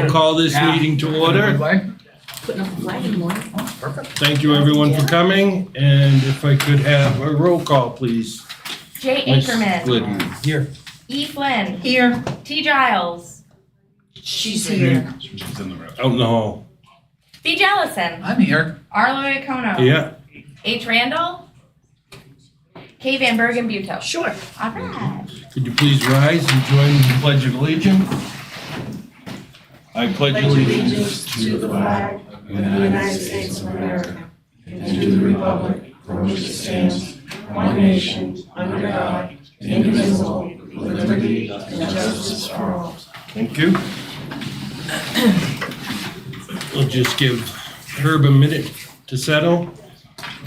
I'll call this meeting to order. Putting up a flag in the morning. Perfect. Thank you everyone for coming, and if I could have a roll call, please. Jay Ms. Anchorman. Glidden. Here. E. Flynn. Here. T. Giles. She's here. Out in the hall. B. Jellison. I'm here. Arlo Iacono. Yeah, H. Randall. K. Van Bergen Buto. Sure. All right. could you please rise and join in the Pledge of Allegiance? I pledge allegiance to the flag of the United States of America and to the republic for which it stands, one nation, under God, indivisible, with liberty and justice for all. Thank you. We'll just give Herb a minute to settle,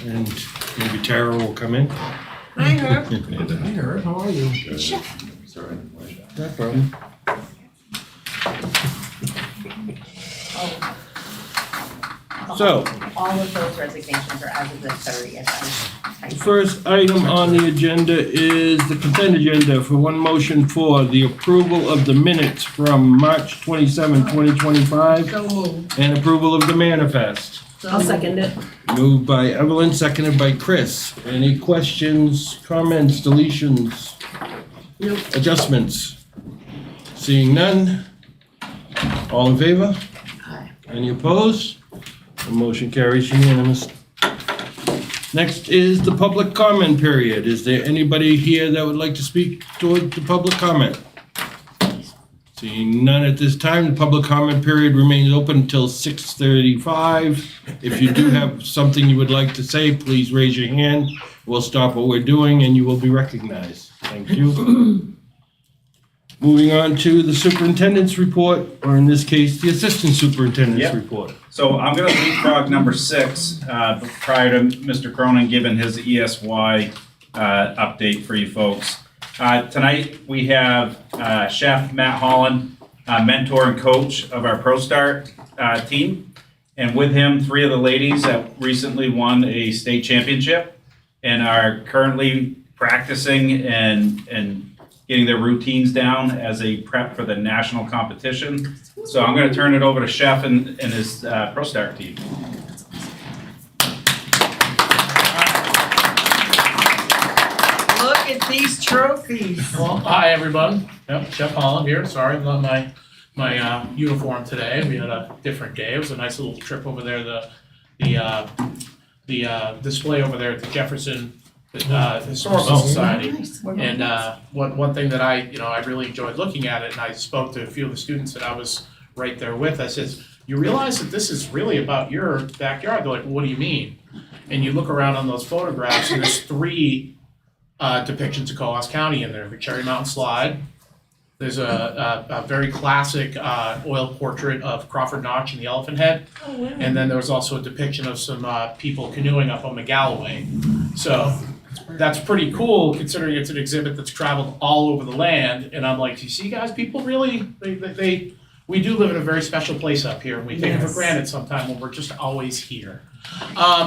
and maybe Tara will come in. Hi, Herb. Hi, Herb. How are you? No problem. So, All of those resignations are as of the 30th. the first item on the agenda is the consent agenda for one motion for the approval of the minutes from March 27, 2025, So moved. and approval of the manifest. I'll second it. Moved by Evelyn, seconded by Chris. Any questions, comments, deletions, Nope. adjustments? Seeing none. All in favor? Aye. Any opposed? The motion carries unanimous. Next is the public comment period. Is there anybody here that would like to speak toward the public comment? Seeing none at this time, the public comment period remains open until 6:35. If you do have something you would like to say, please raise your hand. We'll stop what we're doing and you will be recognized. Thank you. Moving on to the superintendent's report, or in this case, the assistant superintendent's Yep. report. So I'm gonna leapfrog number 6, prior to Mr. Cronin giving his ESY, update for you folks. Tonight, we have, Chef Matt Holland, mentor and coach of our Pro Start, team. And with him, 3 of the ladies that recently won a state championship and are currently practicing and getting their routines down as a prep for the national competition. So I'm gonna turn it over to Chef and his Pro Start team. Look at these trophies. Well, hi, everyone. Yep, Chef Holland here. Sorry, I'm not my uniform today. We had a different day. It was a nice little trip over there. The display over there at the Jefferson Historical Society. Nice. And one thing that I really enjoyed looking at it, and I spoke to a few of the students that I was right there with. I said, "You realize that this is really about your backyard?" They're like, "What do you mean?" And you look around on those photographs, and there's 3 depictions of Coas County in there. The Cherry Mountain Slide. There's a very classic oil portrait of Crawford Notch and the Elephant Head. Oh, wow. And then there was also a depiction of some people canoeing up on the Galloway. So that's pretty cool considering it's an exhibit that's traveled all over the land. And I'm like, you see guys, people really, we do live in a very special place up here. And we take it for Yes. granted sometimes when we're just always here.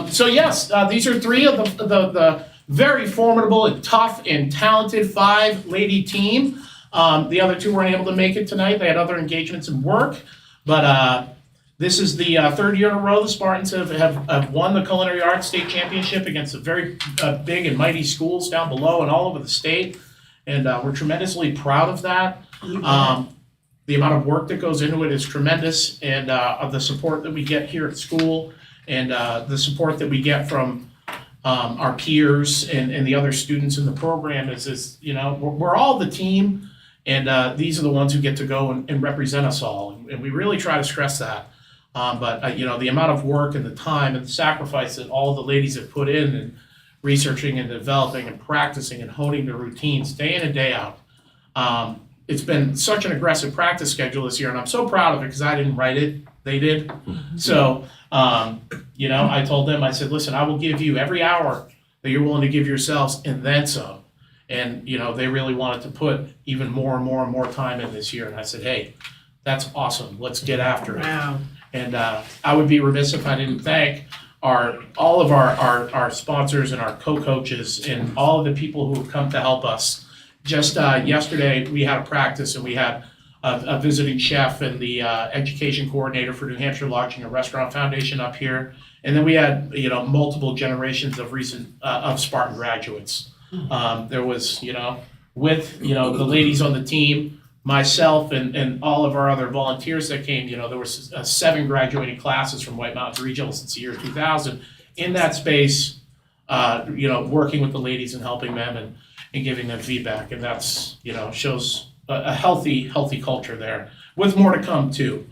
So yes, these are 3 of the very formidable and tough and talented 5-lady team. The other 2 weren't able to make it tonight. They had other engagements and work. But this is the 3rd year in a row the Spartans have won the Culinary Arts State Championship against the very big and mighty schools down below and all over the state. And we're tremendously proud of that. The amount of work that goes into it is tremendous, and of the support that we get here at school, and the support that we get from our peers and the other students in the program is we're all the team. And these are the ones who get to go and represent us all. And we really try to stress that. But the amount of work and the time and the sacrifice that all the ladies have put in researching and developing and practicing and honing their routines day in and day out. It's been such an aggressive practice schedule this year, and I'm so proud of it because I didn't write it, they did. So, I told them, I said, listen, I will give you every hour that you're willing to give yourselves and then some. And, they really wanted to put even more and more and more time in this year. And I said, hey, that's awesome. Let's get after it. Wow. And I would be remiss if I didn't thank all of our sponsors and our co-coaches and all of the people who have come to help us. Just yesterday, we had a practice and we had a visiting chef and the education coordinator for New Hampshire Lodging and Restaurant Foundation up here. And then we had, multiple generations of recent, of Spartan graduates. There was, with, the ladies on the team, myself and all of our other volunteers that came, there was 7 graduating classes from White Mountains Regional since the year 2000 in that space, working with the ladies and helping them and giving them feedback. And that's, shows a healthy culture there with more to come too.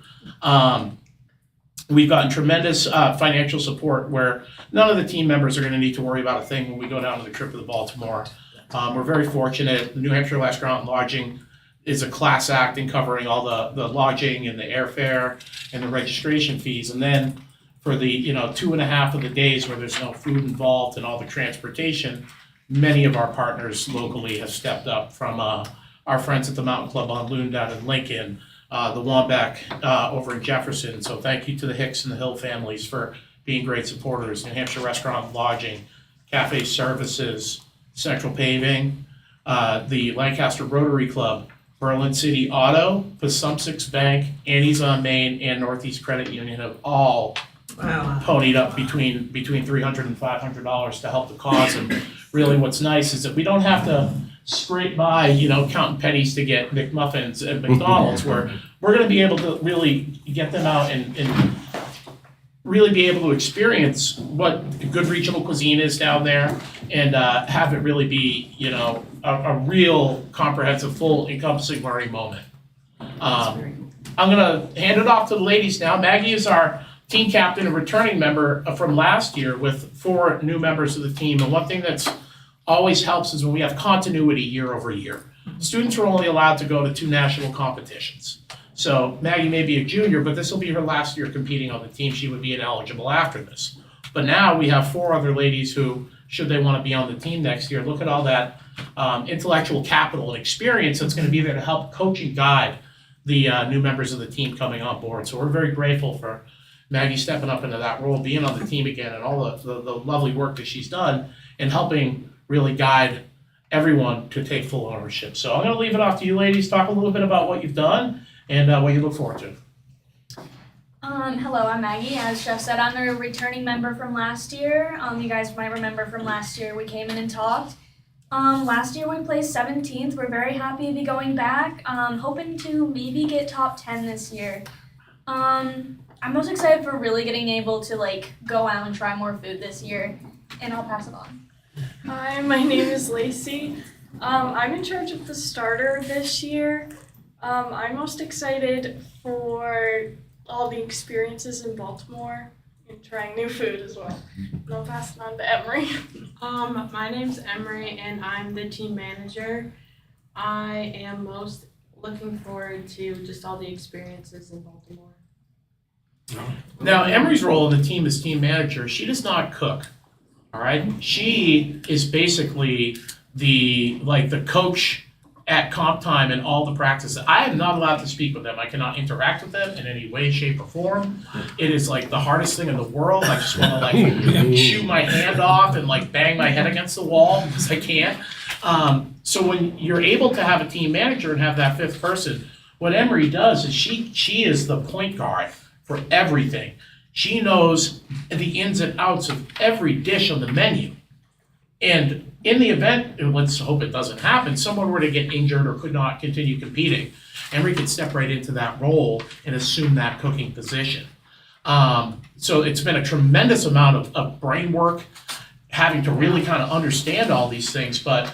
We've gotten tremendous financial support where none of the team members are going to need to worry about a thing when we go down to the trip to the Baltimore. We're very fortunate. The New Hampshire Restaurant and Lodging is a class act in covering all the lodging and the airfare and the registration fees. And then for the 2.5 of the days where there's no food involved and all the transportation, many of our partners locally have stepped up, from our friends at the Mountain Club on Loon down in Lincoln, the Wamback over in Jefferson. So thank you to the Hicks and the Hill families for being great supporters. New Hampshire Restaurant and Lodging, Cafe Services, Central Paving, the Lancaster Rotary Club, Berlin City Auto, Passumpsics Bank, Annie's on Main, and Northeast Credit Union have all Wow. ponied up between $300 and $500 to help the cause. And really what's nice is that we don't have to scrape by, counting pennies to get McMuffins at McDonald's, where we're gonna be able to really get them out and really be able to experience what good regional cuisine is down there, and have it really be, a real comprehensive, full encompassing learning moment. I'm gonna hand it off to the ladies now. Maggie is our team captain and returning member from last year with 4 new members of the team. And one thing that's always helps is when we have continuity year over year. Students are only allowed to go to 2 national competitions. So Maggie may be a junior, but this will be her last year competing on the team. She would be ineligible after this. But now we have 4 other ladies who, should they want to be on the team next year, look at all that intellectual capital and experience that's going to be there to help coach and guide the new members of the team coming on board. So we're very grateful for Maggie stepping up into that role, being on the team again, and all the lovely work that she's done and helping really guide everyone to take full ownership. So I'm going to leave it off to you ladies. Talk a little bit about what you've done and what you look forward to. Hello, I'm Maggie. As Jeff said, I'm a returning member from last year. You guys might remember from last year we came in and talked. Last year we placed 17th. We're very happy to be going back. Hoping to maybe get top 10 this year. I'm most excited for really getting able to go out and try more food this year, and I'll pass it on. Hi, my name is Lacey. I'm in charge of the starter this year. I'm most excited for all the experiences in Baltimore and trying new food as well. And I'll pass it on to Emery. My name's Emery and I'm the team manager. I am most looking forward to just all the experiences in Baltimore. Now, Emery's role in the team as team manager, she does not cook, all right? She is basically the coach at comp time and all the practices. I am not allowed to speak with them. I cannot interact with them in any way, shape, or form. It is the hardest thing in the world. I just want to shoot my hand off and bang my head against the wall because I can't. So when you're able to have a team manager and have that 5th person, what Emery does is she is the point guard for everything. She knows the ins and outs of every dish on the menu. And in the event, and let's hope it doesn't happen, someone were to get injured or could not continue competing, Emery could step right into that role and assume that cooking position. So it's been a tremendous amount of brain work, having to really kind of understand all these things, but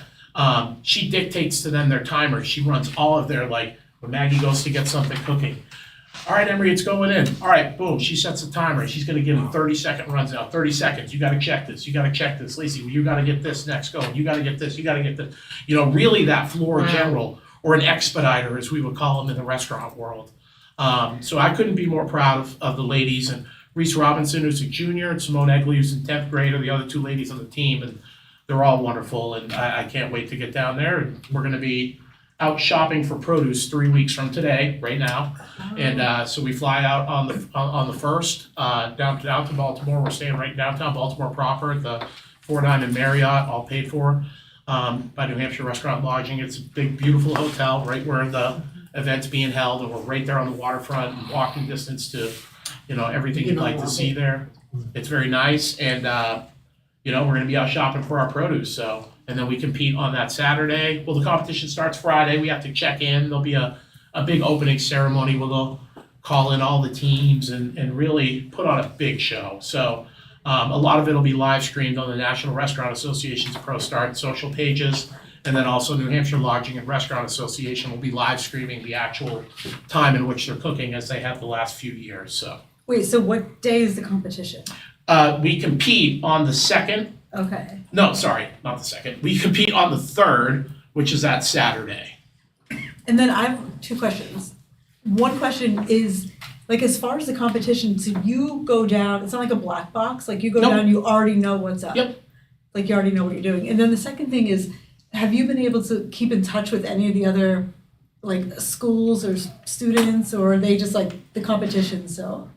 she dictates to them their timers. She runs all of their, when Maggie goes to get something cooking. All right, Emery, it's going in. All right, boom, she sets a timer. She's gonna give them 30-second runs now. 30 seconds, you gotta check this, you gotta check this. Lacey, you gotta get this next going. You gotta get this, you gotta get this. Really that floor general, or an expediter, as we would call them in the restaurant world. So I couldn't be more proud of the ladies. And Reese Robinson, who's a junior, and Simone Egley, who's in 10th grade, are the other 2 ladies on the team. And they're all wonderful, and I can't wait to get down there. And we're gonna be out shopping for produce 3 weeks from today, right now. And so we fly out on the 1st down to Baltimore. We're staying right downtown Baltimore proper at the 4 Diamond Marriott, all paid for by New Hampshire Restaurant and Lodging. It's a big, beautiful hotel right where the events being held, and we're right there on the waterfront and walking distance to, everything you'd like to see there. It's very nice, and, we're gonna be out shopping for our produce, so, and then we compete on that Saturday. Well, the competition starts Friday, we have to check in, there'll be a big opening ceremony where they'll call in all the teams and really put on a big show. So a lot of it'll be live streamed on the National Restaurant Association's Pro Start social pages. And then also New Hampshire Lodging and Restaurant Association will be live streaming the actual time in which they're cooking as they have the last few years, so. Wait, so what day is the competition? We compete on the second, Okay. no, sorry, not the second. We compete on the third, which is that Saturday. And then I have two questions. One question is, like, as far as the competition, so you go down, it's not like a black box, like you go Nope. down, you already know what's up. Yep. Like you already know what you're doing. And then the second thing is, have you been able to keep in touch with any of the other, like, schools or students, or are they just like the competition, so?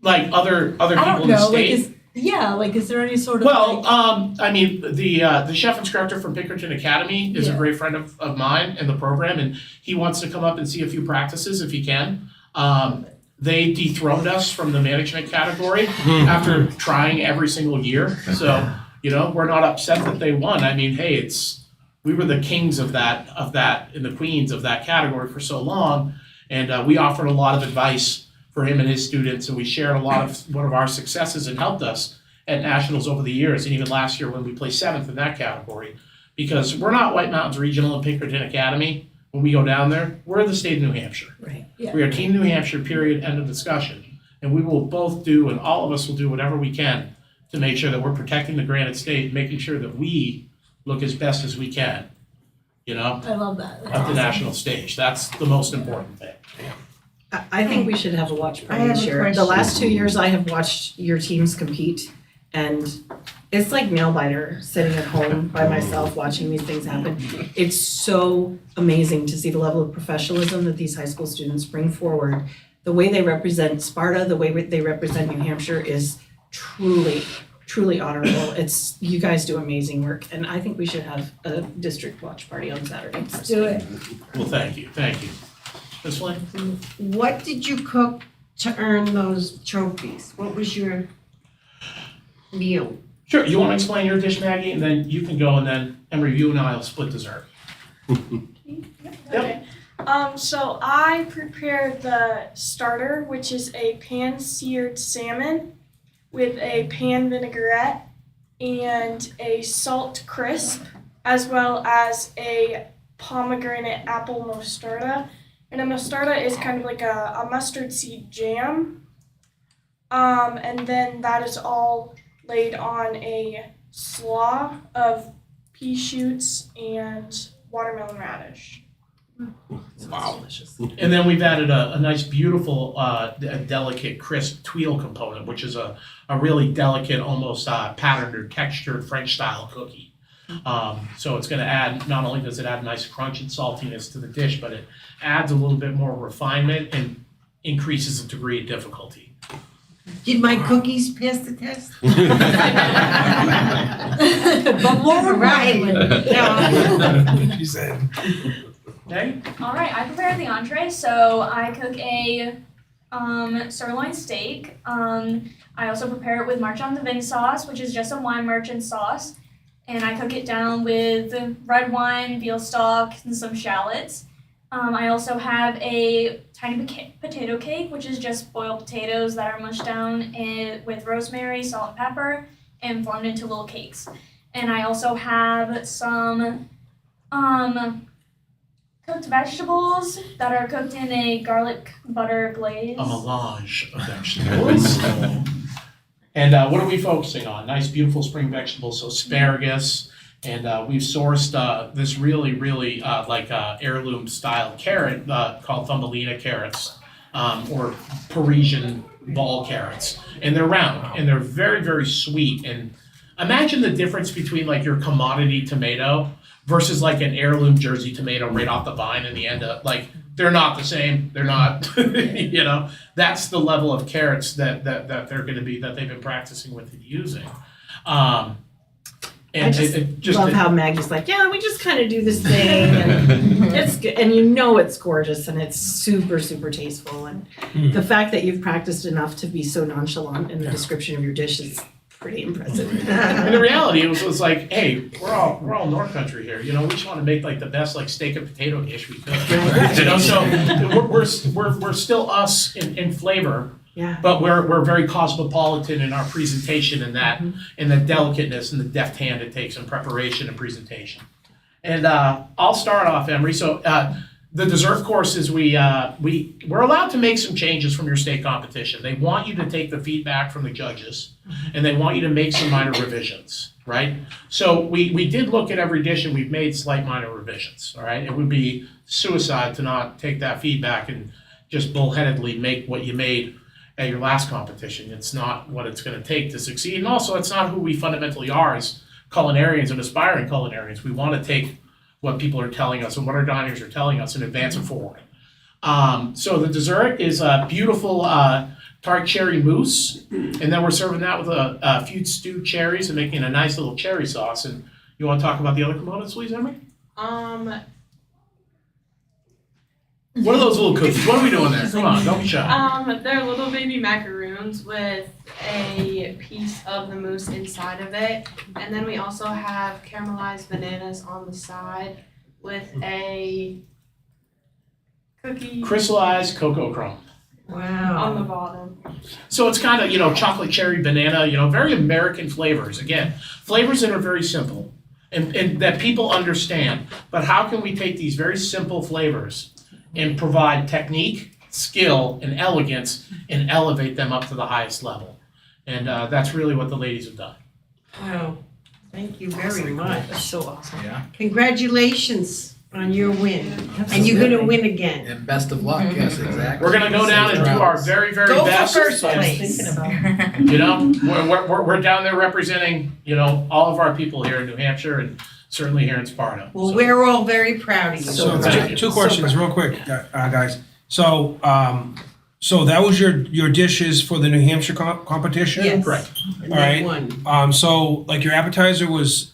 Like other I people don't in the know, like, state. is there any sort of Well, like, I mean, the chef instructor from Pinkerton Academy is a Yeah. great friend of mine in the program, and he wants to come up and see a few practices if he can. They dethroned us from the management category after trying every single year, so, we're not upset that they won. I mean, hey, we were the kings of that, and the queens of that category for so long, and we offered a lot of advice for him and his students, and we shared a lot of one of our successes and helped us at nationals over the years, and even last year when we placed 7th in that category. Because we're not White Mountains Regional and Pinkerton Academy, when we go down there, we're the state of New Hampshire. right, yeah. We are Team New Hampshire, period, end of discussion. And we will both do, and all of us will do whatever we can to make sure that we're protecting the Granite State, making sure that we look as best as we can, I love that. That's at the awesome. national stage. That's the most important thing. I think we should have a watch I party have this a year. The question. last 2 years I have watched your teams compete, and it's like nail biter sitting at home by myself watching these things happen. It's so amazing to see the level of professionalism that these high school students bring forward. The way they represent Sparta, the way they represent New Hampshire is truly, truly honorable. You guys do amazing work, and I think we should have a district watch party on Saturday. Let's do it. Well, thank you. Ms. Flynn? What did you cook to earn those trophies? What was your meal? Sure, you wanna explain your dish, Maggie, and then you can go, and then Emery, you and I will split dessert. Okay. So I prepared the starter, which is a pan-seared salmon with a pan vinaigrette and a salt crisp, as well as a pomegranate apple mostarda. And a mostarda is kind of like a mustard seed jam. And then that is all laid on a slaw of pea shoots and watermelon radish. Wow. And then we've added a nice, beautiful, delicate, crisp tweedle component, which is a really delicate, almost patterned or textured French-style cookie. So it's gonna add, not only does it add nice crunch and saltiness to the dish, but it adds a little bit more refinement and increases the degree of difficulty. Did my cookies pass the test? But more Right. importantly. She said. Okay? All right, I prepared the entree. So I cook a sirloin steak. I also prepare it with Marchand de Vin sauce, which is just a wine merchant sauce. And I cook it down with red wine, veal stock, and some shallots. I also have a tiny potato cake, which is just boiled potatoes that are mushed down with rosemary, salt, and pepper, and formed into little cakes. And I also have some cooked vegetables that are cooked in a garlic butter glaze. A melange of vegetables. And what are we focusing on? Nice, beautiful spring vegetables, so asparagus, and we've sourced this really, really heirloom style carrot called Thumbelina carrots, or Parisian ball carrots, and they're round and they're very, very sweet. And imagine the difference between like your commodity tomato versus like an heirloom Jersey tomato right off the vine in the end of they're not the same. They're not, that's the level of carrots that they're gonna be, that they've been practicing with and using. And I just it just love how Maggie's like, yeah, we just kind of do this thing, and it's good, and you know it's gorgeous, and it's super, super tasteful, and the fact that you've practiced enough to be so nonchalant in the description of your dish is pretty impressive. And the reality was like, hey, we're all North Country here. You know, we just want to make like the best like steak and potato dish we could. You know, so we're still us in flavor, Yeah. but we're very cosmopolitan in our presentation and that and the delicateness and the deft hand it takes in preparation and presentation. And I'll start off, Emery. So the dessert courses, we're allowed to make some changes from your state competition. They want you to take the feedback from the judges, and they want you to make some minor revisions, right? So we did look at every dish, and we've made slight minor revisions, all right? It would be suicide to not take that feedback and just bullheadedly make what you made at your last competition. It's not what it's gonna take to succeed, and also it's not who we fundamentally are as culinarians and aspiring culinarians. We wanna take what people are telling us and what our diners are telling us and advance it forward. So the dessert is a beautiful tart cherry mousse, and then we're serving that with a few stewed cherries and making a nice little cherry sauce. And you wanna talk about the other components, please, Emery? What are those little cookies? What are we doing there? Come on, don't be shy. They're little baby macaroons with a piece of the mousse inside of it. And then we also have caramelized bananas on the side with a cookie Crystallized cocoa crumb. on the Wow. bottom. So it's kind of, chocolate cherry banana, very American flavors. Again, flavors that are very simple and that people understand. But how can we take these very simple flavors and provide technique, skill, and elegance and elevate them up to the highest level? And that's really what the ladies have done. Wow. Thank you very much. That's so awesome. Congratulations on your win. And you're gonna win again. And best of luck, yes, exactly. We're gonna go down and do our very, very Go for best. first and, place. We're down there representing, all of our people here in New Hampshire and certainly here in Sparta. Well, So- we're all very proud of you. So So right. two questions, real quick, guys. So, so that was your dishes for the New Hampshire competition? Yes. Correct. And All that right. one. So like your appetizer was,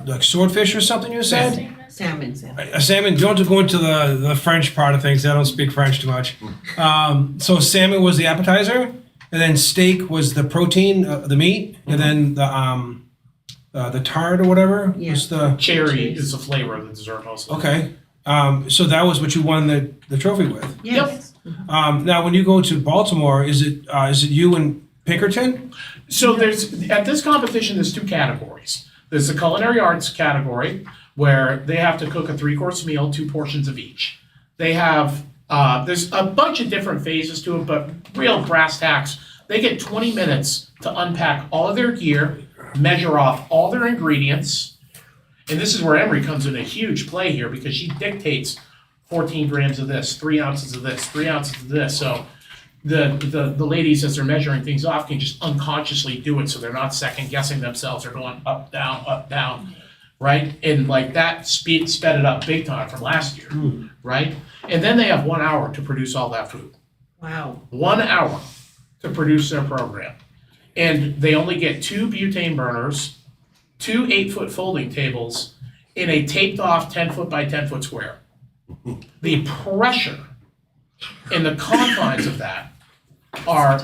like swordfish or something you said? Salmon. A salmon, don't have to go into the French part of things, I don't speak French too much. So salmon was the appetizer, and then steak was the protein, the meat, and then the tart or whatever was the, Cherry is the flavor of the dessert mostly. okay. So that was what you won the trophy with. Yes. Now, when you go to Baltimore, is it you and Pinkerton? So at this competition, there's two categories. There's the culinary arts category, where they have to cook a 3-course meal, 2 portions of each. They have, there's a bunch of different phases to it, but real brass tacks, they get 20 minutes to unpack all of their gear, measure off all their ingredients. And this is where Emery comes in a huge play here, because she dictates 14 grams of this, 3 ounces of this, 3 ounces of this. So the ladies, as they're measuring things off, can just unconsciously do it, so they're not second guessing themselves. They're going up, down, right? And like that sped it up big time from last year, right? And then they have 1 hour to produce all that food. Wow. 1 hour to produce their program. And they only get 2 butane burners, 2 8-foot folding tables, in a taped off 10-foot by 10-foot square. The pressure and the confines of that are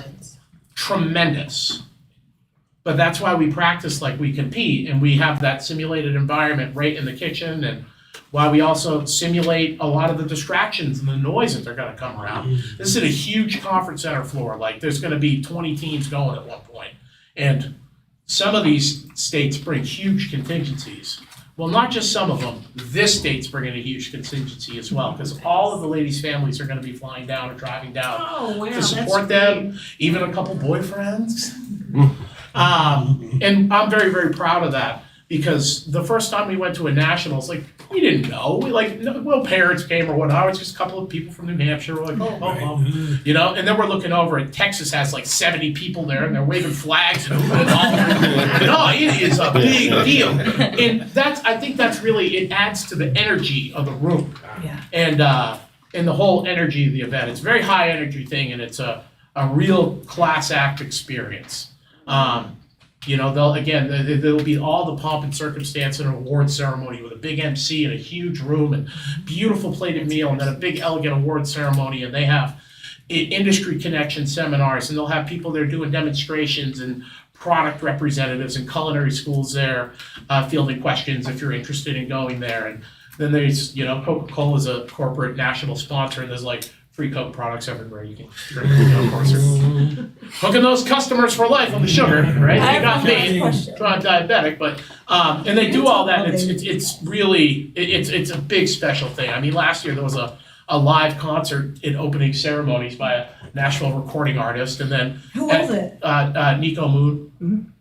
tremendous. But that's why we practice like we compete, and we have that simulated environment right in the kitchen, and why we also simulate a lot of the distractions and the noise that they're gonna come around. This is a huge conference center floor, like there's gonna be 20 teams going at one point. And some of these states bring huge contingencies. Well, not just some of them, this state's bringing a huge contingency as well, because all of the ladies' families are gonna be flying down or driving down Oh, wow. to That's support great. them, even a couple boyfriends. And I'm very, very proud of that, because the first time we went to a nationals, like, we didn't know. Parents came or whatnot. It's just a couple of people from New Hampshire. We're like, and then we're looking over and Texas has like 70 people there, and they're waving flags and hooping and hollering. No, it is a big deal. And I think that's really, it adds to the energy of the room. Yeah. And the whole energy of the event. It's a very high energy thing, and it's a real class act experience. there'll be all the pomp and circumstance and award ceremony with a big MC and a huge room and beautiful plated meal and then a big elegant award ceremony, and they have industry connection seminars, and they'll have people there doing demonstrations and product representatives and culinary schools there fielding questions if you're interested in going there. And then there's, Coca-Cola's a corporate national sponsor, and there's like free Coke products everywhere you can drink. Of course, they're hooking those customers for life on the sugar, right? They got me, so I'm diabetic, but and they do all that. And it's really it's a big special thing. I mean, last year there was a live concert in opening ceremonies by a Nashville recording artist, and then Who was it? Nico Moon,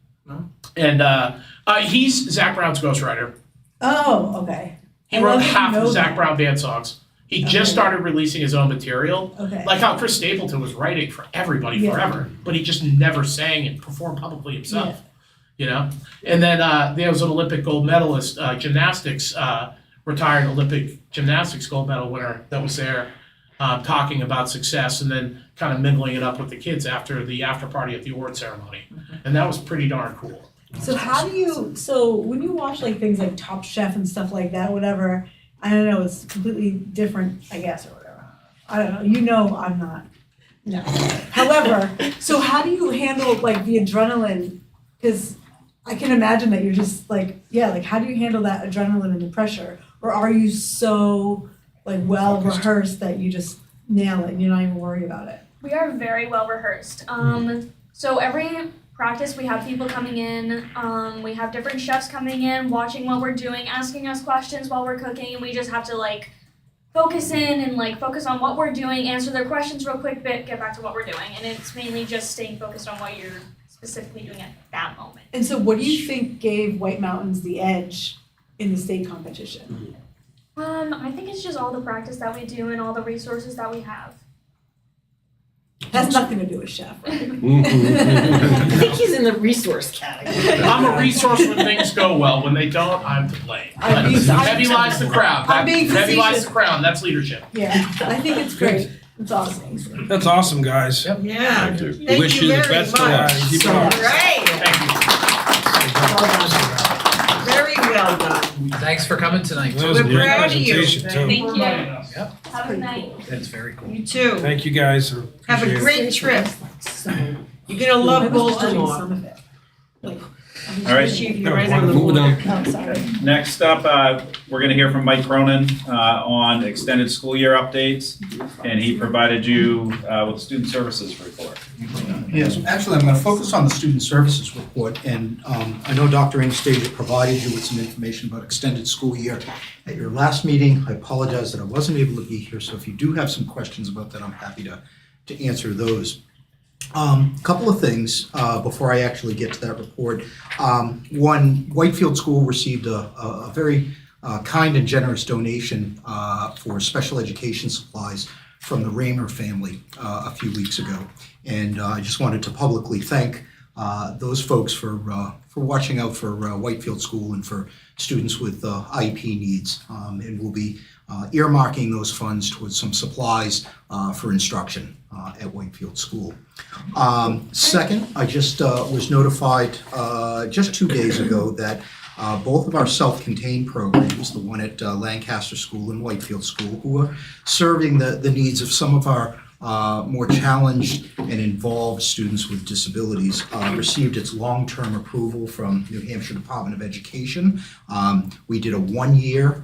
and he's Zach Brown's ghostwriter. Oh, okay. He I wrote love that you half know of Zach that. Brown band songs. He just started releasing his own material, Okay. like how Chris Stapleton was writing for everybody Yeah. forever, but he just never sang and performed publicly himself. And then there was an Olympic gold medalist, gymnastics, retired Olympic gymnastics gold medal winner that was there talking about success and then kind of mingling it up with the kids after the after party at the award ceremony. And that was pretty darn cool. So when you watch like things like Top Chef and stuff like that, whatever, I don't know, it's completely different, I guess, or whatever. I don't know, I'm not. No. However, so how do you handle like the adrenaline? Because I can imagine that you're just like, how do you handle that adrenaline and the pressure? Or are you so like well rehearsed that you just nail it and you're not even worried about it? We are very well rehearsed. So every practice we have people coming in, we have different chefs coming in, watching what we're doing, asking us questions while we're cooking, and we just have to like focus in and like focus on what we're doing, answer their questions real quick, get back to what we're doing. And it's mainly just staying focused on what you're specifically doing at that moment. And so what do you think gave White Mountains the edge in the state competition? I think it's just all the practice that we do and all the resources that we have. Has nothing to do with chef, right? I think he's in the resource category. I'm a resource when things go well. When they don't, I'm to blame. I'm being- Heavy lies the crown. I'm being Heavy lies facetious. the crown. That's leadership. Yeah, I think it's great. It's awesome. That's awesome, guys. Yeah. Thank you. Thank Wish you you the very best of much. luck. Keep it So up. great. Thank you. Very well done. Thanks for coming tonight. That was a We're great proud of you. presentation too. Thank you. Yep. Have a night. That's very cool. You too. Thank you guys. Have a Appreciate it. great trip. You're gonna love Baltimore. Some of it. All right. Chief, you're right on the Moving border. on. Oh, sorry. Next up, we're gonna hear from Mike Cronin on extended school year updates, and he provided you with student services report. Yes, actually, I'm going to focus on the student services report, and I know Dr. Anastasia provided you with some information about extended school year at your last meeting. I apologize that I wasn't able to be here, so if you do have some questions about that, I'm happy to answer those. Couple of things before I actually get to that report. One, Whitefield School received a very kind and generous donation for special education supplies from the Raymer family a few weeks ago. And I just wanted to publicly thank those folks for watching out for Whitefield School and for students with IEP needs. And we'll be earmarking those funds towards some supplies for instruction at Whitefield School. Second, I just was notified just 2 days ago that both of our self-contained programs, the one at Lancaster School and Whitefield School, who are serving the needs of some of our more challenged and involved students with disabilities, received its long-term approval from New Hampshire Department of Education. We did a one-year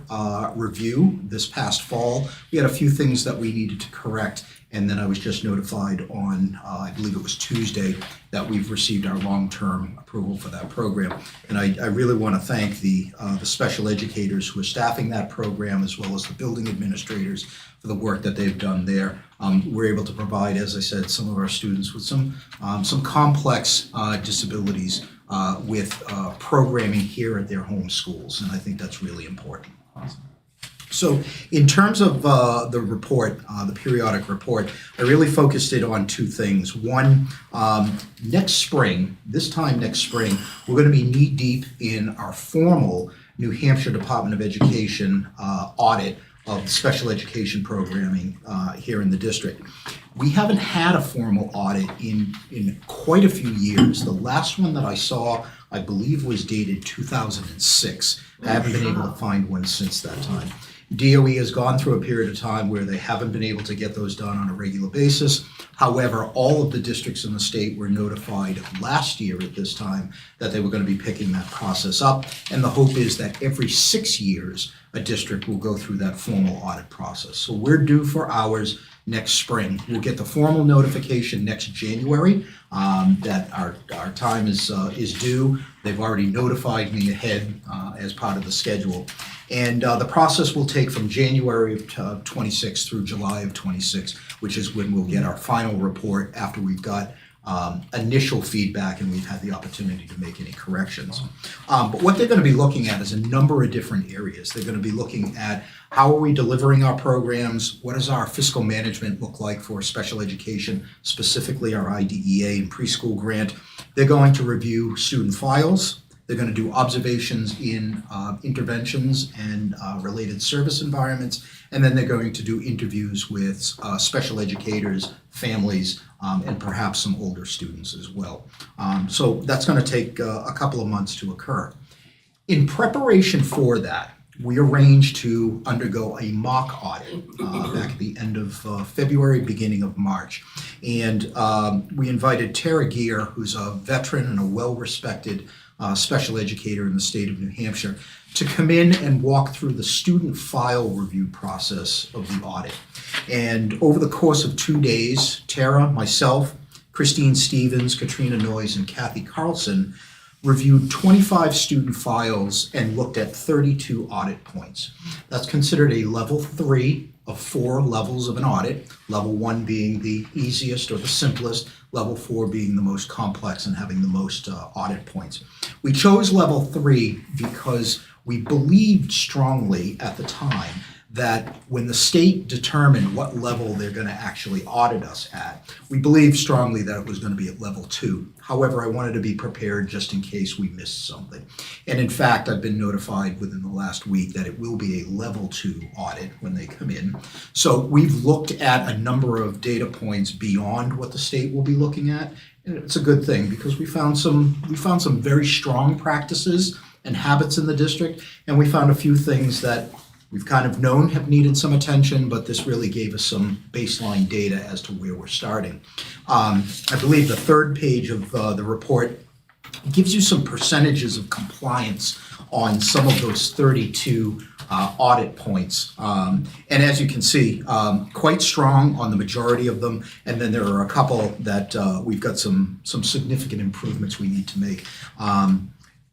review this past fall. We had a few things that we needed to correct, and then I was just notified on, I believe it was Tuesday, that we've received our long-term approval for that program. And I really want to thank the special educators who are staffing that program, as well as the building administrators for the work that they've done there. We're able to provide, as I said, some of our students with some complex disabilities with programming here at their home schools, and I think that's really important. So in terms of the report, the periodic report, I really focused it on two things. One, next spring, this time next spring, we're going to be knee-deep in our formal New Hampshire Department of Education audit of special education programming here in the district. We haven't had a formal audit in quite a few years. The last one that I saw, I believe, was dated 2006. I haven't been able to find one since that time. DOE has gone through a period of time where they haven't been able to get those done on a regular basis. However, all of the districts in the state were notified last year at this time that they were going to be picking that process up. And the hope is that every 6 years, a district will go through that formal audit process. So we're due for ours next spring. We'll get the formal notification next January that our time is due. They've already notified me ahead as part of the schedule. And the process will take from January of 26 through July of 26, which is when we'll get our final report after we've got initial feedback and we've had the opportunity to make any corrections. But what they're going to be looking at is a number of different areas. They're going to be looking at how are we delivering our programs, what does our fiscal management look like for special education, specifically our IDEA and preschool grant. They're going to review student files. They're going to do observations in interventions and related service environments, and then they're going to do interviews with special educators, families, and perhaps some older students as well. So that's going to take a couple of months to occur. In preparation for that, we arranged to undergo a mock audit back at the end of February, beginning of March. And we invited Tara Gear, who's a veteran and a well-respected special educator in the state of New Hampshire, to come in and walk through the student file review process of the audit. And over the course of 2 days, Tara, myself, Christine Stevens, Katrina Noyes, and Kathy Carlson reviewed 25 student files and looked at 32 audit points. That's considered a level 3 of 4 levels of an audit, level 1 being the easiest or the simplest, level 4 being the most complex and having the most audit points. We chose level 3 because we believed strongly at the time that when the state determined what level they're going to actually audit us at, we believed strongly that it was going to be at level 2. However, I wanted to be prepared just in case we missed something. And in fact, I've been notified within the last week that it will be a level 2 audit when they come in. So we've looked at a number of data points beyond what the state will be looking at. And it's a good thing because we found some very strong practices and habits in the district, and we found a few things that we've kind of known have needed some attention, but this really gave us some baseline data as to where we're starting. I believe the third page of the report gives you some percentages of compliance on some of those 32 audit points. And as you can see, quite strong on the majority of them. And then there are a couple that we've got some significant improvements we need to make.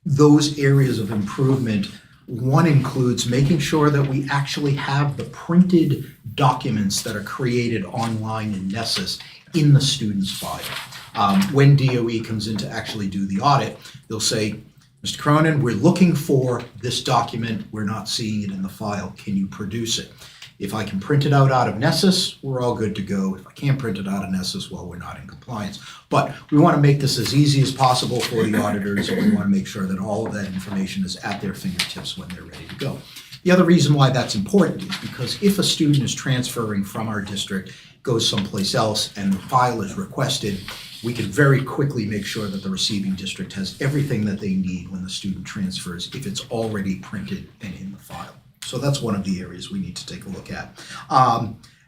Those areas of improvement, one includes making sure that we actually have the printed documents that are created online in Nessus in the student's file. When DOE comes in to actually do the audit, they'll say, Mr. Cronin, we're looking for this document. We're not seeing it in the file. Can you produce it? If I can print it out of Nessus, we're all good to go. If I can't print it out of Nessus, well, we're not in compliance. But we want to make this as easy as possible for the auditors, and we want to make sure that all of that information is at their fingertips when they're ready to go. The other reason why that's important is because if a student is transferring from our district, goes someplace else, and the file is requested, we can very quickly make sure that the receiving district has everything that they need when the student transfers if it's already printed and in the file. So that's one of the areas we need to take a look at.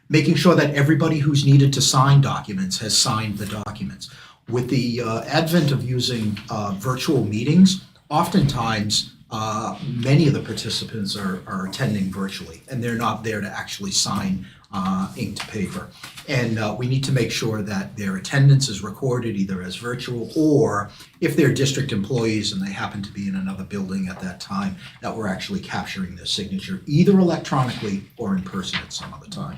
Making sure that everybody who's needed to sign documents has signed the documents. With the advent of using virtual meetings, oftentimes many of the participants are attending virtually and they're not there to actually sign ink to paper. And we need to make sure that their attendance is recorded either as virtual or if they're district employees and they happen to be in another building at that time, that we're actually capturing their signature either electronically or in person at some other time.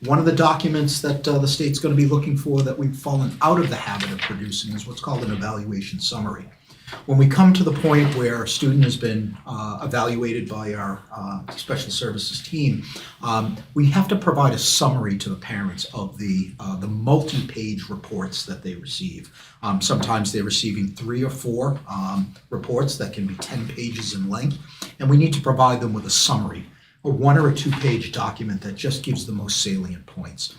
One of the documents that the state's going to be looking for that we've fallen out of the habit of producing is what's called an evaluation summary. When we come to the point where a student has been evaluated by our special services team, we have to provide a summary to the parents of the multi-page reports that they receive. Sometimes they're receiving 3 or 4 reports that can be 10 pages in length, and we need to provide them with a summary. a 1 or a 2 page document that just gives the most salient points.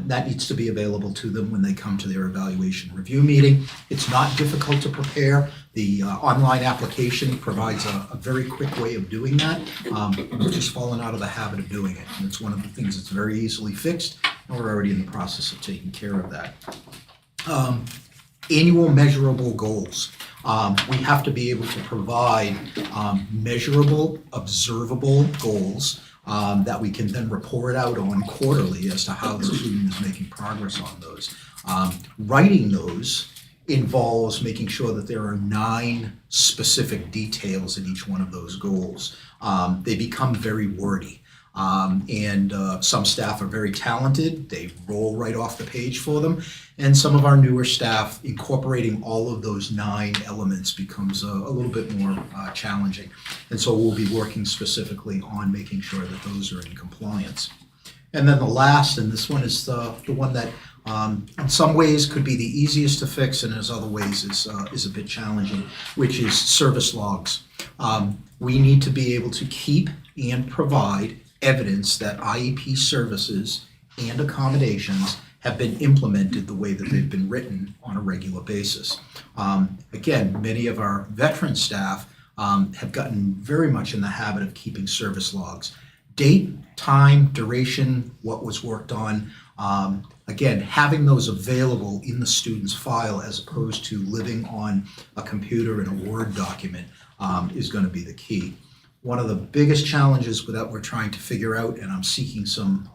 That needs to be available to them when they come to their evaluation review meeting. It's not difficult to prepare. The online application provides a very quick way of doing that. We've just fallen out of the habit of doing it. And it's one of the things that's very easily fixed, and we're already in the process of taking care of that. Annual measurable goals. We have to be able to provide measurable, observable goals that we can then report out on quarterly as to how the student is making progress on those. Writing those involves making sure that there are 9 specific details in each one of those goals. They become very wordy. And some staff are very talented, they roll right off the page for them, and some of our newer staff, incorporating all of those 9 elements becomes a little bit more challenging. And so we'll be working specifically on making sure that those are in compliance. And then the last, and this one is the one that in some ways could be the easiest to fix, and in other ways is a bit challenging, which is service logs. We need to be able to keep and provide evidence that IEP services and accommodations have been implemented the way that they've been written on a regular basis. Again, many of our veteran staff have gotten very much in the habit of keeping service logs. Date, time, duration, what was worked on. Again, having those available in the student's file as opposed to living on a computer in a Word document is going to be the key. One of the biggest challenges that we're trying to figure out, and I'm seeking some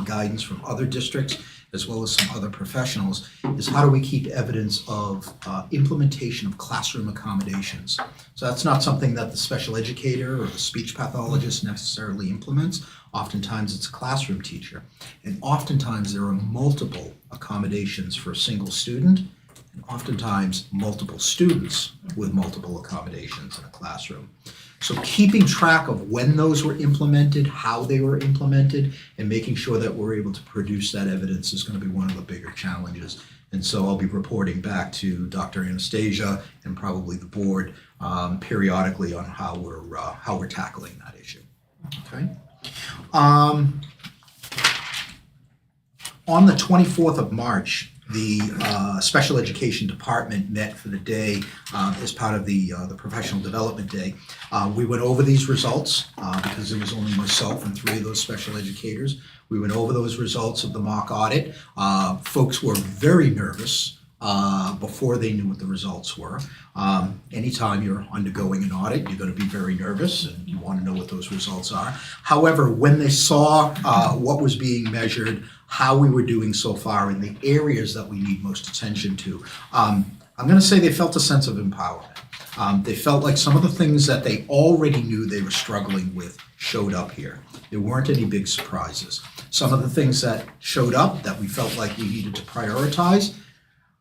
guidance from other districts as well as some other professionals, is how do we keep evidence of implementation of classroom accommodations. So that's not something that the special educator or the speech pathologist necessarily implements. Oftentimes it's a classroom teacher. And oftentimes there are multiple accommodations for a single student, and oftentimes multiple students with multiple accommodations in a classroom. So keeping track of when those were implemented, how they were implemented, and making sure that we're able to produce that evidence is going to be one of the bigger challenges. And so I'll be reporting back to Dr. Anastasia and probably the board periodically on how we're tackling that issue. Okay. On the 24th of March, the special education department met for the day as part of the professional development day. We went over these results because it was only myself and 3 of those special educators. We went over those results of the mock audit. Folks were very nervous before they knew what the results were. Anytime you're undergoing an audit, you're going to be very nervous and you want to know what those results are. However, when they saw what was being measured, how we were doing so far in the areas that we need most attention to, I'm going to say they felt a sense of empowerment. They felt like some of the things that they already knew they were struggling with showed up here. There weren't any big surprises. Some of the things that showed up that we felt like we needed to prioritize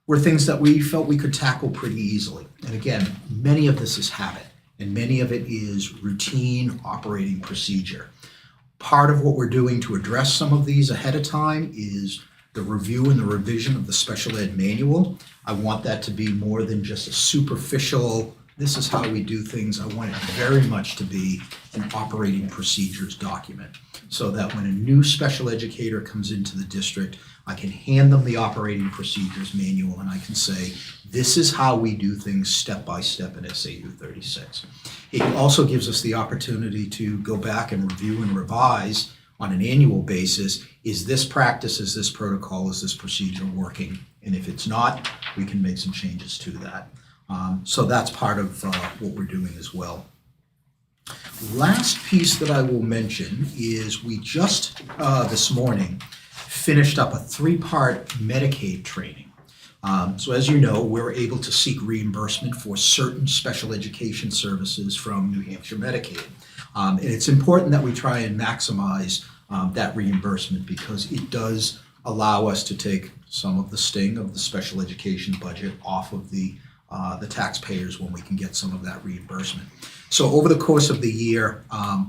were things that we felt we could tackle pretty easily. And again, many of this is habit, and many of it is routine operating procedure. Part of what we're doing to address some of these ahead of time is the review and the revision of the special ed manual. I want that to be more than just a superficial, this is how we do things. I want it very much to be an operating procedures document, so that when a new special educator comes into the district, I can hand them the operating procedures manual and I can say, this is how we do things step by step in SAU 36. It also gives us the opportunity to go back and review and revise on an annual basis. Is this practice, is this protocol, is this procedure working? And if it's not, we can make some changes to that. So that's part of what we're doing as well. Last piece that I will mention is we just this morning finished up a 3-part Medicaid training. So as you know, we're able to seek reimbursement for certain special education services from New Hampshire Medicaid. And it's important that we try and maximize that reimbursement because it does allow us to take some of the sting of the special education budget off of the taxpayers when we can get some of that reimbursement. So over the course of the year,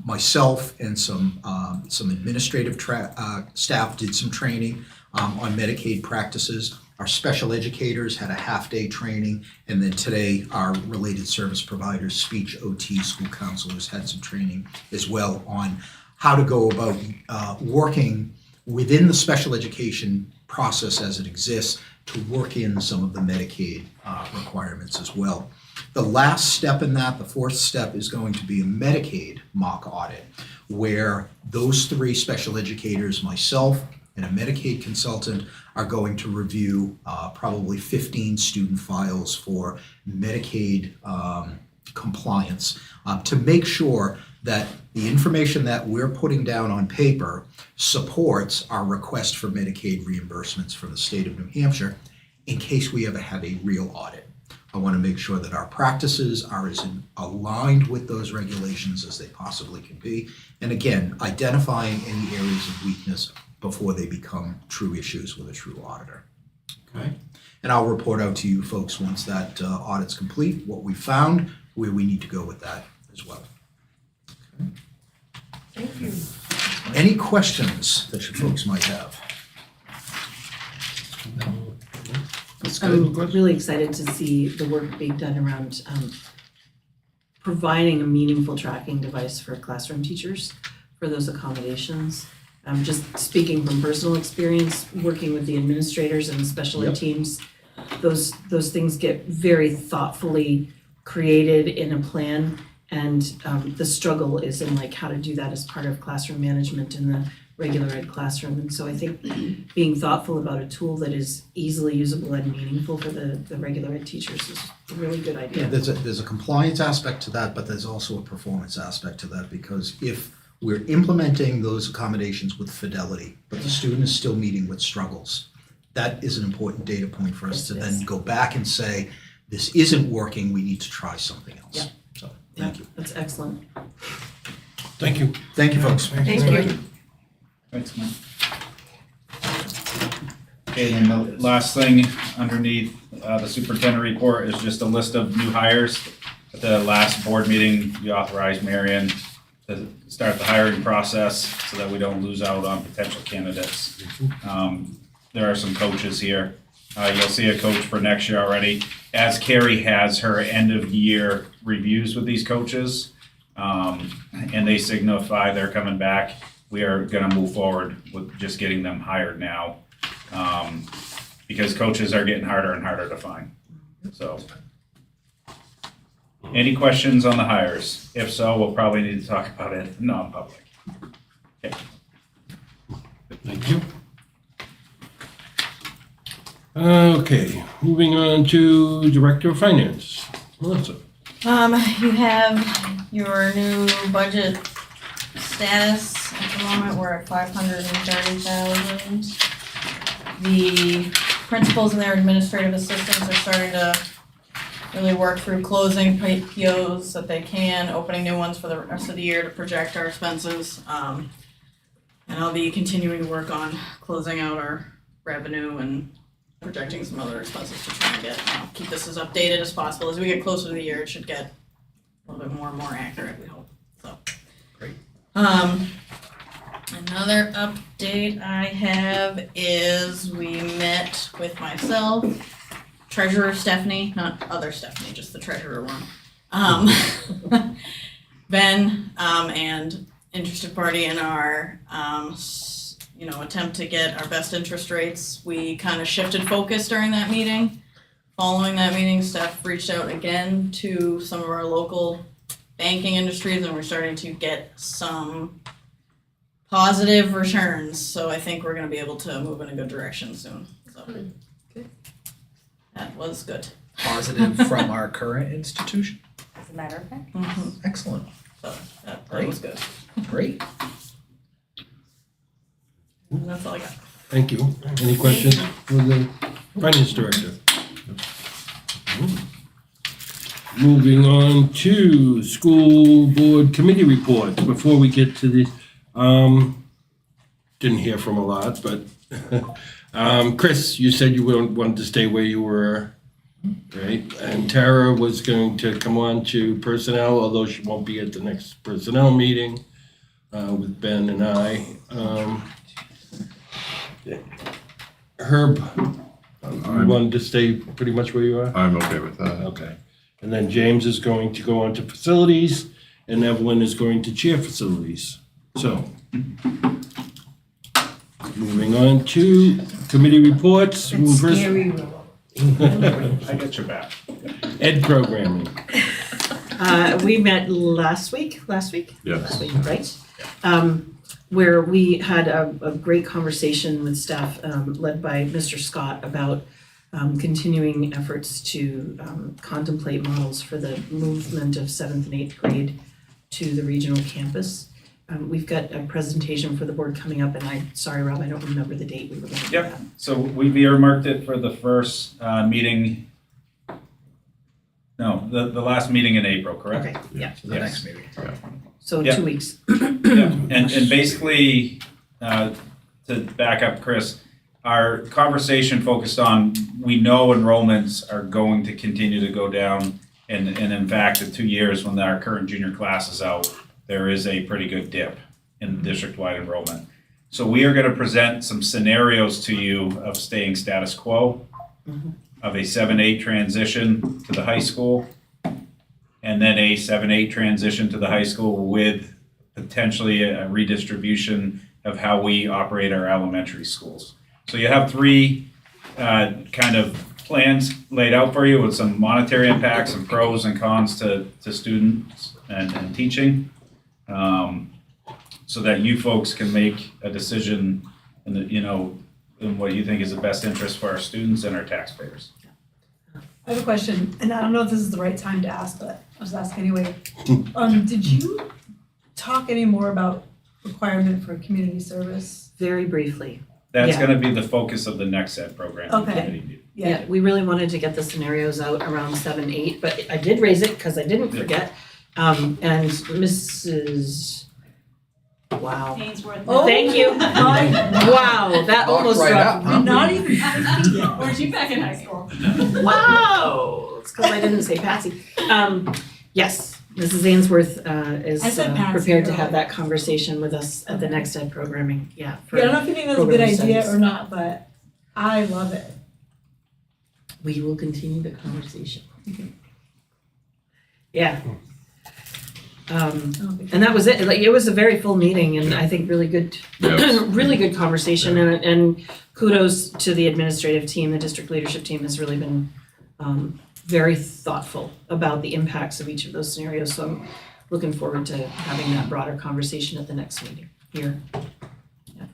myself and some administrative staff did some training on Medicaid practices. Our special educators had a half-day training, and then today our related service providers, speech, OT, school counselors had some training as well on how to go about working within the special education process as it exists to work in some of the Medicaid requirements as well. The last step in that, the fourth step, is going to be a Medicaid mock audit, where those three special educators, myself, and a Medicaid consultant are going to review probably 15 student files for Medicaid compliance to make sure that the information that we're putting down on paper supports our request for Medicaid reimbursements from the state of New Hampshire in case we ever have a real audit. I want to make sure that our practices are as aligned with those regulations as they possibly can be. And again, identifying any areas of weakness before they become true issues with a true auditor. Okay? And I'll report out to you folks once that audit's complete, what we found, where we need to go with that as well. Okay? Thank you. Any questions that you folks might have? I'm really excited to see the work being done around providing a meaningful tracking device for classroom teachers for those accommodations. Just speaking from personal experience, working with the administrators and the special ed teams, those things get very thoughtfully created in a plan, and the struggle is in like how to do that as part of classroom management in the regular ed classroom. And so I think being thoughtful about a tool that is easily usable and meaningful for the regular ed teachers is a really good idea. Yeah, there's a compliance aspect to that, but there's also a performance aspect to that, because if we're implementing those accommodations with fidelity, but the student is still meeting with struggles, that is an important data point for us to then go back and say, this isn't working, we need to try something else. Yeah. So, thank you. That's excellent. Thank you. Thank you, folks. Thank you. Thanks, Mike. Okay, and the last thing underneath the superintendent report is just a list of new hires. At the last board meeting, we authorized Marion to start the hiring process so that we don't lose out on potential candidates. There are some coaches here. You'll see a coach for next year already. As Carrie has her end of year reviews with these coaches, and they signify they're coming back, we are gonna move forward with just getting them hired now. Because coaches are getting harder and harder to find, so. Any questions on the hires? If so, we'll probably need to talk about it non-public. Okay. Thank you. Okay, moving on to Director of Finance, Melissa. You have your new budget status. At the moment, we're at 530,000. The principals and their administrative assistants are starting to really work through closing POs that they can, opening new ones for the rest of the year to project our expenses. And I'll be continuing to work on closing out our revenue and projecting some other expenses to try and get, keep this as updated as possible. As we get closer to the year, it should get a little bit more and more accurate, we hope, so. Great. Another update I have is we met with myself, Treasurer Stephanie, not other Stephanie, just the treasurer one. Ben, and interested party in our, attempt to get our best interest rates. We kind of shifted focus during that meeting. Following that meeting, Steph reached out again to some of our local banking industries, and we're starting to get some positive returns. So I think we're gonna be able to move in a good direction soon, so. Good. That was good. Positive from our current institution. As a matter of fact. Excellent. So that was good. Great. And that's all I got. Thank you. Any questions for the Finance Director? Moving on to School Board Committee reports. Before we get to the, didn't hear from a lot, but Chris, you said you wanted to stay where you were, right? And Tara was going to come on to personnel, although she won't be at the next personnel meeting with Ben and I. Herb, you wanted to stay pretty much where you are? I'm okay with that. Okay. And then James is going to go on to facilities, and Evelyn is going to chair facilities. So, moving on to committee reports. It's First- scary, Willow. I get your back. Ed programming. We met last week, Last week, right? Where we had a great conversation with staff, led by Mr. Scott, about continuing efforts to contemplate models for the movement of 7th and 8th grade to the regional campus. We've got a presentation for the board coming up, and sorry, Rob, I don't remember the date we were gonna do Yep. that. So we've earmarked it for the first meeting. No, the last meeting in April, correct? Okay, yeah, So the Yes. next meeting. so Yeah. 2 weeks. Yeah, and basically, to back up Chris, our conversation focused on, we know enrollments are going to continue to go down. And in fact, in 2 years, when our current junior class is out, there is a pretty good dip in district-wide enrollment. So we are gonna present some scenarios to you of staying status quo, of a 7-8 transition to the high school, and then a 7-8 transition to the high school with potentially a redistribution of how we operate our elementary schools. So you have three kind of plans laid out for you with some monetary impacts, some pros and cons to students and teaching. So that you folks can make a decision in in what you think is the best interest for our students and our taxpayers. I have a question, and I don't know if this is the right time to ask, but I'll just ask anyway. Did you talk any more about requirement for community service? Very briefly. That's Yeah. gonna be the focus of the next ed program. Okay. committee meeting. Yeah, we really wanted to get the scenarios out around 7, 8, but I did raise it because I didn't forget. And Mrs. Wow. Ainsworth. Oh. Thank you. Wow, that almost right dropped. up, huh? Not even 50 yet. Where'd you back in high school? Wow, it's because I didn't say Patsy. Yes, Mrs. Ainsworth is I said Patsy prepared to earlier. have that conversation with us at the next ed programming, yeah. for- Yeah, I don't know if you think that's a good program idea studies. or not, but I love it. We will continue the conversation. Yeah. And that was it, like, it was a very full meeting and I think really good, really good conversation and kudos to the administrative team, the district leadership team has really been very thoughtful about the impacts of each of those scenarios, so I'm looking forward to having that broader conversation at the next meeting here. Yeah.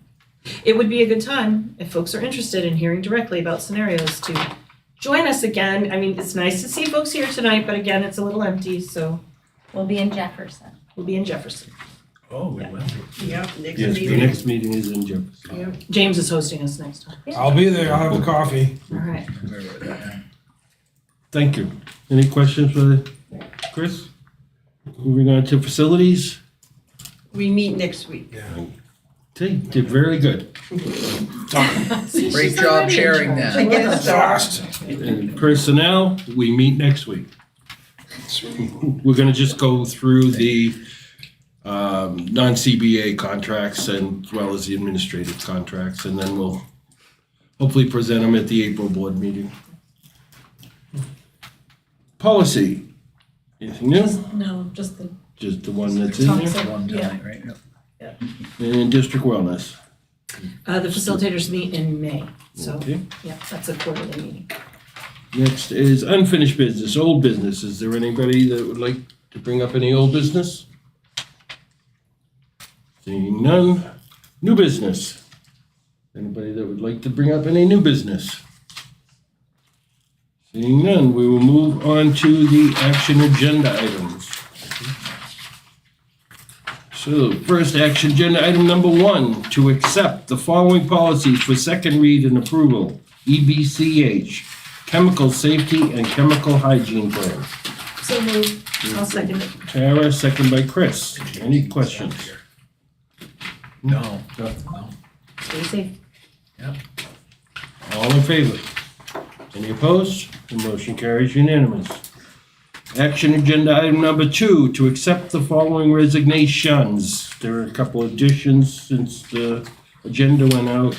It would be a good time, if folks are interested in hearing directly about scenarios, to join us again. I mean, it's nice to see folks here tonight, but again, it's a little empty, so We'll be in Jefferson. we'll be in Jefferson. Oh, we will. Yep, next Yes, the meeting. next meeting is in Jefferson. James is hosting us next time. I'll be there, I'll have the coffee. All right. Thank you. Any questions for Chris? Moving on to facilities. We meet next week. Okay, did very good. Great job chairing that. I guess so. Fast. And personnel, we meet next week. We're gonna just go through the non-CBA contracts and as well as the administrative contracts, and then we'll hopefully present them at the April board meeting. Policy, anything new? No, just the Just the one that's in there? toxic, One yeah. tonight, right? Yep. And district wellness. The facilitators meet in May, so, Okay. yeah, that's a quarterly meeting. Next is unfinished business, old business. Is there anybody that would like to bring up any old business? Seeing none. New business. Anybody that would like to bring up any new business? Seeing none, we will move on to the action agenda items. So, first action agenda item number 1, to accept the following policies for second read and approval. EBCH, Chemical Safety and Chemical Hygiene Plan. So moved. I'll second it. Tara, second by Chris. Any questions? No. Stay safe. All in favor? Any opposed? The motion carries unanimous. Action agenda item number 2, to accept the following resignations. There are a couple additions since the agenda went out.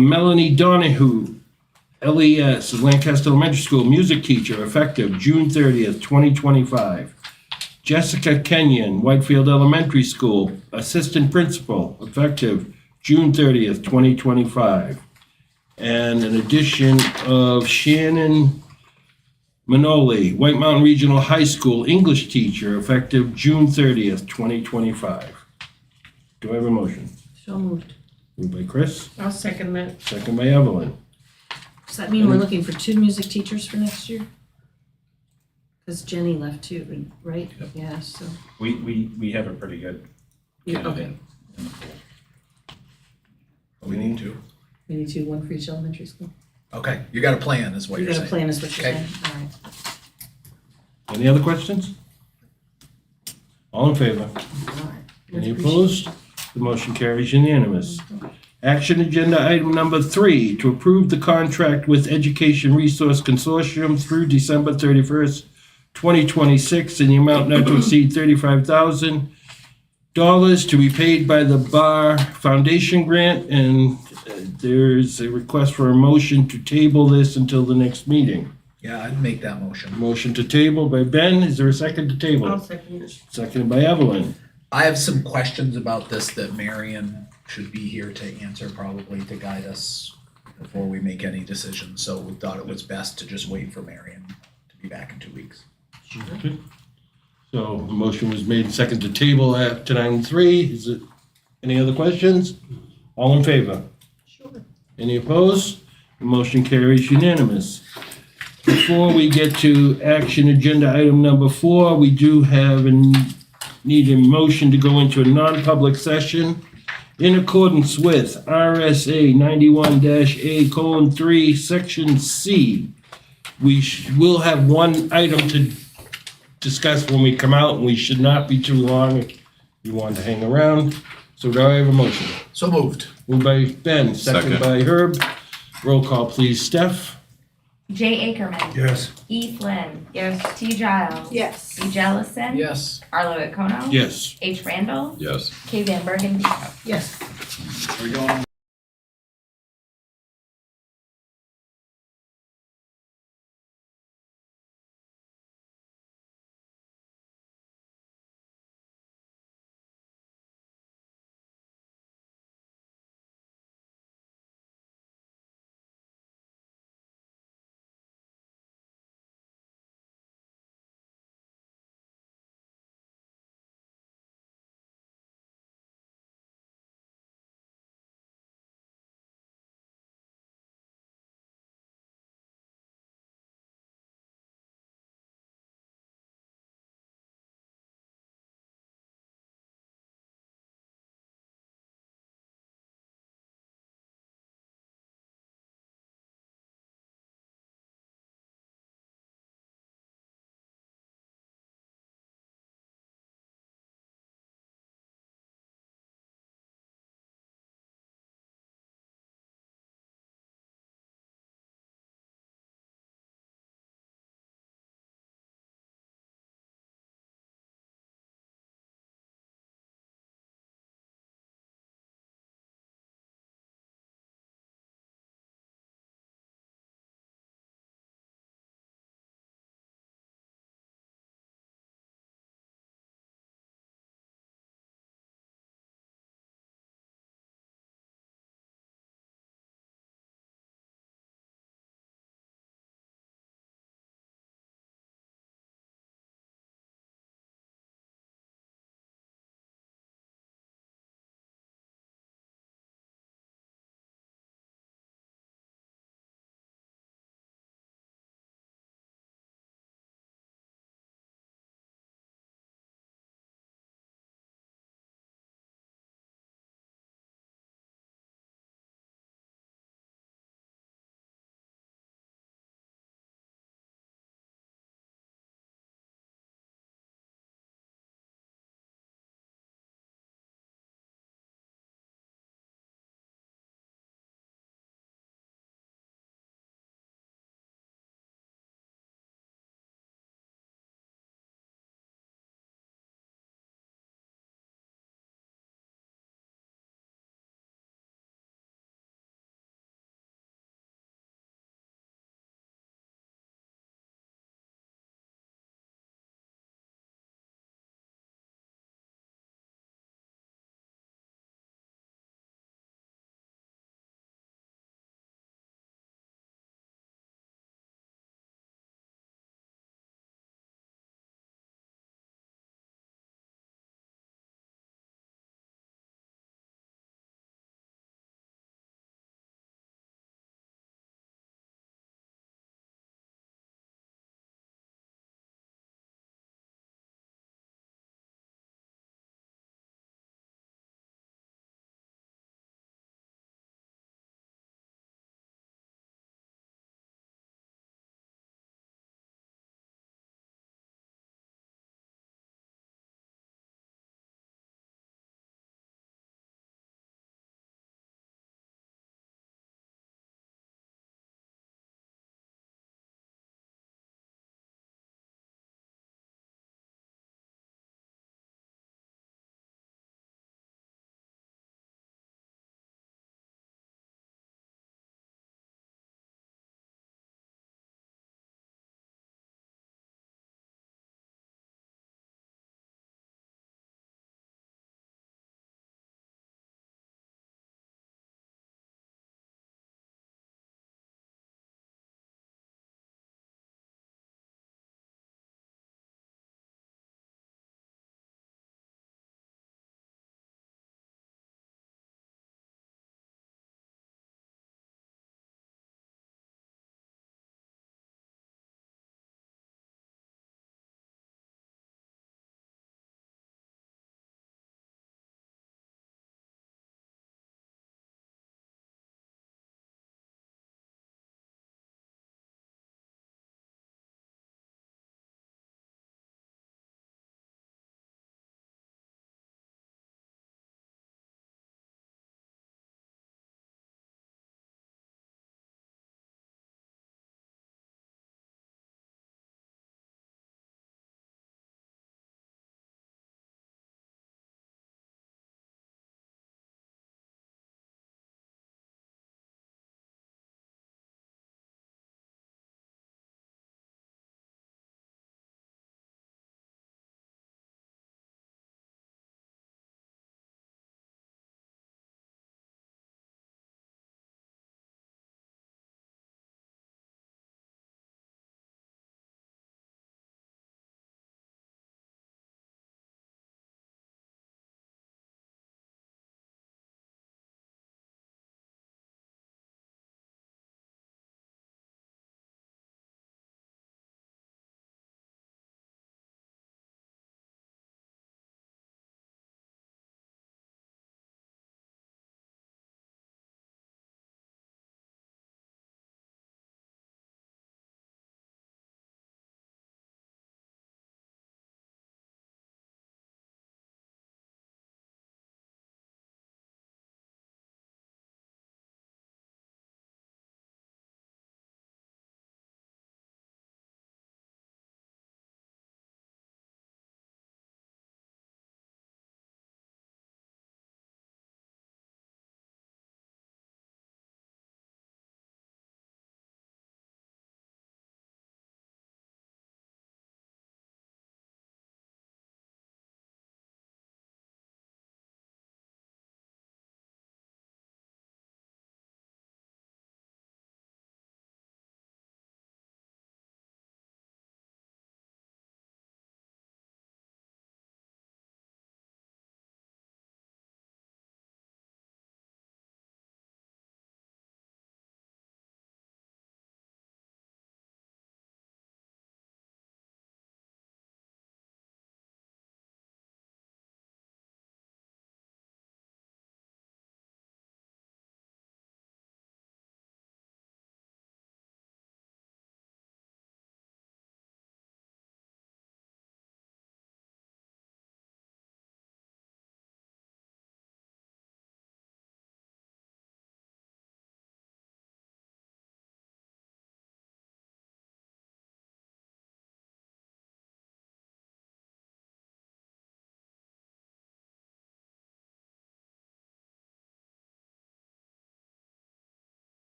Melanie Donahue, LES, Lancaster Elementary School music teacher, effective June 30th, 2025. Jessica Kenyon, Whitefield Elementary School, Assistant Principal, effective June 30th, 2025. And an addition of Shannon Manoli, White Mountain Regional High School, English teacher, effective June 30th, 2025. Do I have a motion? So moved. Moved by Chris, I'll second that. second by Evelyn. Does that mean we're looking for 2 music teachers for next year? Because Jenny left too, right? Yeah, so, We have a pretty good yeah, candidate okay. in the pool. We need to. We need 2, 1 for each elementary school. Okay, you got a plan, is what You you're got a saying. plan, is what you're Okay. saying? All right. Any other questions? All in favor? All right. Any opposed? The motion carries unanimous. Action agenda item number 3, to approve the contract with Education Resource Consortium through December 31st, 2026, in the amount not to exceed $35,000 to be paid by the Bar Foundation grant, and there's a request for a motion to table this until the next meeting. Yeah, I'd make that motion. Motion to table by Ben, is there a second to table? I'll second it. Seconded by Evelyn. I have some questions about this that Marion should be here to answer, probably to guide us before we make any decisions. So we thought it was best to just wait for Marion to be back in 2 weeks. Okay. So a motion was made, second to table at 9:03. Is it, any other questions? All in favor? Sure. Any opposed? The motion carries unanimous. Before we get to action agenda item number 4, we do have need a motion to go into a non-public session in accordance with RSA 91-A:3, Section C. We will have one item to discuss when we come out, and we should not be too long if you want to hang around. So do I have a motion? So moved. Moved by Ben, second by Herb. Roll call, please. Steph? Jay Ackerman. Yes. E. Flynn. Yes. T. Giles. Yes. B. Jellison. Yes. Arlo Icono. Yes. H. Randall. Yes. K. Van Bergen. Yes. Are we going?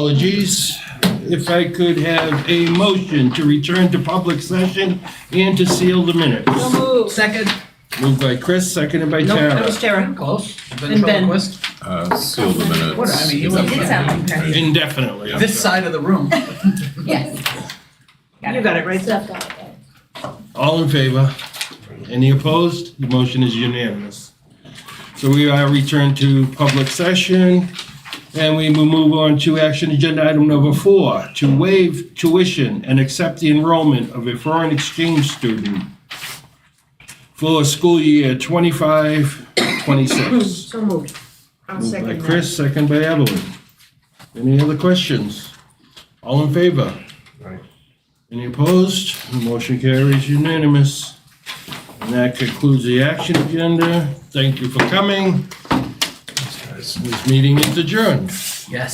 Apologies. If I could have a motion to return to public session and to seal the minutes. Second. Moved by Chris, seconded by Nope, that Tara. was Tara. Close. And Ben. Seal the minutes. What, I mean, you It did sound like Chris. Indefinitely. This side of the room. Yes. You got it right, Steph? All in favor? Any opposed? The motion is unanimous. So we are returned to public session, and we will move on to action agenda item number 4, to waive tuition and accept the enrollment of a foreign exchange student for school year 25-26. So moved. I'll Moved by second that. Chris, second by Evelyn. Any other questions? All in favor? Any opposed? The motion carries unanimous. And that concludes the action agenda. Thank you for coming. This meeting is adjourned. Yes.